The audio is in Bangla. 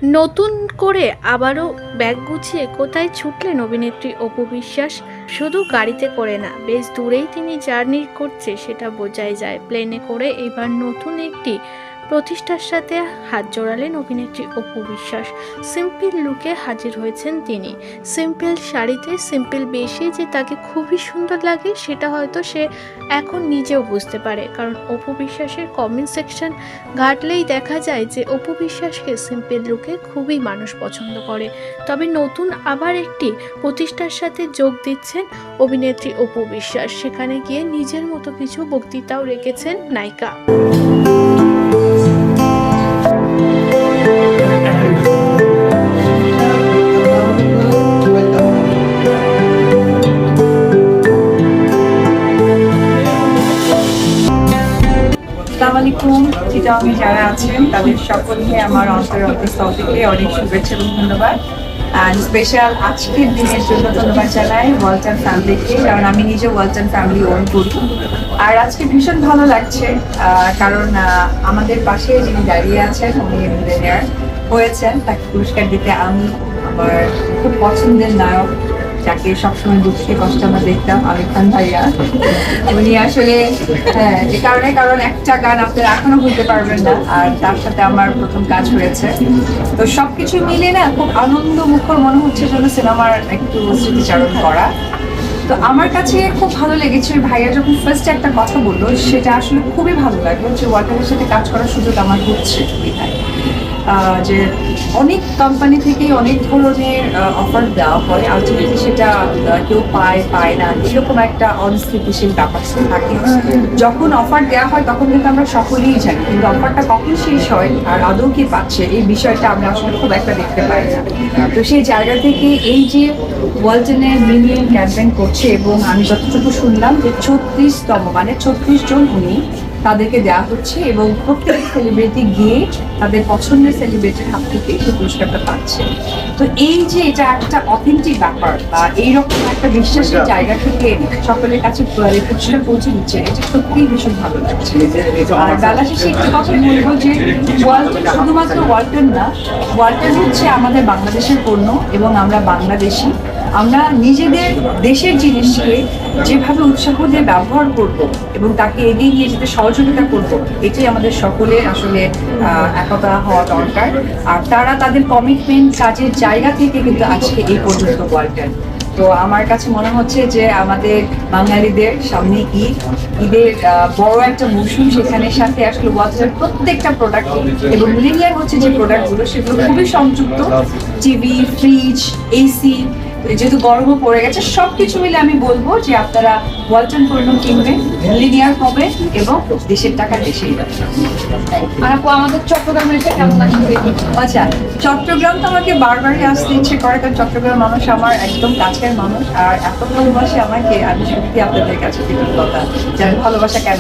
নতুন করে আবারও ব্যাগ গুছিয়ে কোথায় ছুটলেন অভিনেত্রী অপু বিশ্বাস। শুধু গাড়িতে করে না, বেশ দূরেই তিনি জার্নি করছে সেটা বোঝাই যায়। প্লেনে করে এবার নতুন একটি প্রতিষ্ঠার সাথে হাত জোড়ালেন অভিনেত্রী অপু বিশ্বাস। সিম্পল লুকে হাজির হয়েছেন তিনি। সিম্পল শাড়িতে সিম্পল বেশি যে তাকে খুবই সুন্দর লাগে সেটা হয়তো সে এখন নিজেও বুঝতে পারে, কারণ অপু বিশ্বাসের কমেন্ট সেকশন ঘাটলেই দেখা যায় যে অপু বিশ্বাসকে সিম্পল লুকে খুবই মানুষ পছন্দ করে। তবে নতুন আবার একটি প্রতিষ্ঠার সাথে যোগ দিচ্ছেন অভিনেত্রী অপু বিশ্বাস। সেখানে গিয়ে নিজের মতো কিছু বক্তৃতাও রেখেছেন নায়িকা। আসসালামু আলাইকুম। চিটাগাং যারা আছেন তাদের সকলকে আমার অন্তরস্থল থেকে অনেক শুভেচ্ছা এবং ধন্যবাদ। স্পেশাল আজকের দিনের জন্য ধন্যবাদ জানাই ওয়ালটন ফ্যামিলিকে, কারণ আমি নিজে ওয়ালটন ফ্যামিলি ওন করি। আর আজকে ভীষণ ভালো লাগছে, কারণ আমাদের পাশে যিনি দাঁড়িয়ে আছেন উনি মিলিয়নিয়ার হয়েছেন। তাকে পুরস্কার দিতে আমি আমার খুব পছন্দের নায়ক, যাকে সবসময় দুঃখে কষ্ট আমরা দেখতাম, আমির খান ভাইয়া, উনি আসলে কারণ একটা গান আপনারা এখনো ভুলতে পারবেন না। আর তার সাথে আমার প্রথম কাজ হয়েছে, তো সবকিছু মিলে না খুব আনন্দ মুখর মনে হচ্ছে যেন সিনেমার একটু স্মৃতিচারণ করা। তো আমার কাছে খুব ভালো লেগেছে ভাইয়া যখন ফার্স্টে একটা কথা বললো, সেটা আসলে খুবই ভালো লাগলো যে ওয়ালটনের সাথে কাজ করার সুযোগ আমার হচ্ছে। যে অনেক কোম্পানি থেকে অনেক ধরনের অফার দেওয়া হয়, আলটিমেটলি সেটা কেউ পায় না, এরকম একটা অনিশ্চিতিশীল ব্যাপার থাকে। যখন অফার দেওয়া হয় তখন কিন্তু আমরা সকলেই জানি, কিন্তু অফারটা কখন শেষ হয় আর আদৌ কি পাচ্ছে এই বিষয়টা আমরা আসলে খুব একটা দেখতে পাই না। তো সেই জায়গা থেকে এই যে ওয়ালটনের মিলিয়ন ক্যাম্পেইন করছে, এবং আমি যতটুকু শুনলাম যে 36তম মানে 36 জন উনি তাদেরকে দেওয়া হচ্ছে, এবং প্রত্যেক সেলিব্রিটি গিয়ে তাদের পছন্দের সেলিব্রিটির হাত থেকে সেই পুরস্কারটা পাচ্ছে। তো এই যে এটা একটা অথেন্টিক ব্যাপার বা এইরকম একটা বিশ্বাসের জায়গা থেকে সকলের কাছে পুরস্কার পৌঁছে দিচ্ছে, এটা সত্যিই ভীষণ ভালো লাগছে। আর বেলা শেষে একটি কথা বলবো যে ওয়ালটন শুধুমাত্র ওয়ালটন না, ওয়ালটন হচ্ছে আমাদের বাংলাদেশের পণ্য, এবং আমরা বাংলাদেশি। আমরা নিজেদের দেশের জিনিসকে যেভাবে উৎসাহ দিয়ে ব্যবহার করব এবং তাকে এগিয়ে নিয়ে যেতে সহযোগিতা করব, এটাই আমাদের সকলের আসলে একতা হওয়া দরকার। আর তারা তাদের কমিটমেন্ট কাজের জায়গা থেকে কিন্তু আজকে এই পর্যন্ত ওয়ালটন। তো আমার কাছে মনে হচ্ছে যে আমাদের বাঙালিদের সামনে ঈদের বড় একটা মৌসুম, সেখানে সাথে আসলে ওয়ালটনের প্রত্যেকটা প্রোডাক্ট এবং মিলেনিয়ার হচ্ছে যে প্রোডাক্টগুলো সেগুলো খুবই সংযুক্ত। টিভি, ফ্রিজ, এসি, যেহেতু গরমও পড়ে গেছে, সবকিছু মিলে আমি বলবো যে আপনারা ওয়ালটন পণ্য কিনবেন, লিনিয়ার হবে এবং দেশের টাকা দেশেই যাবে। আর আপু আমাদের চট্টগ্রামের এটা কেমন লাগছে? আচ্ছা, চট্টগ্রাম তো আমাকে বারবারই আসতে ইচ্ছে করে, কারণ চট্টগ্রাম মানুষ আমার একদম কাছের মানুষ, আর এত ভালোবাসে আমাকে, আমি সত্যি আপনাদের কাছে কৃতজ্ঞতা, যার ভালোবাসা কেন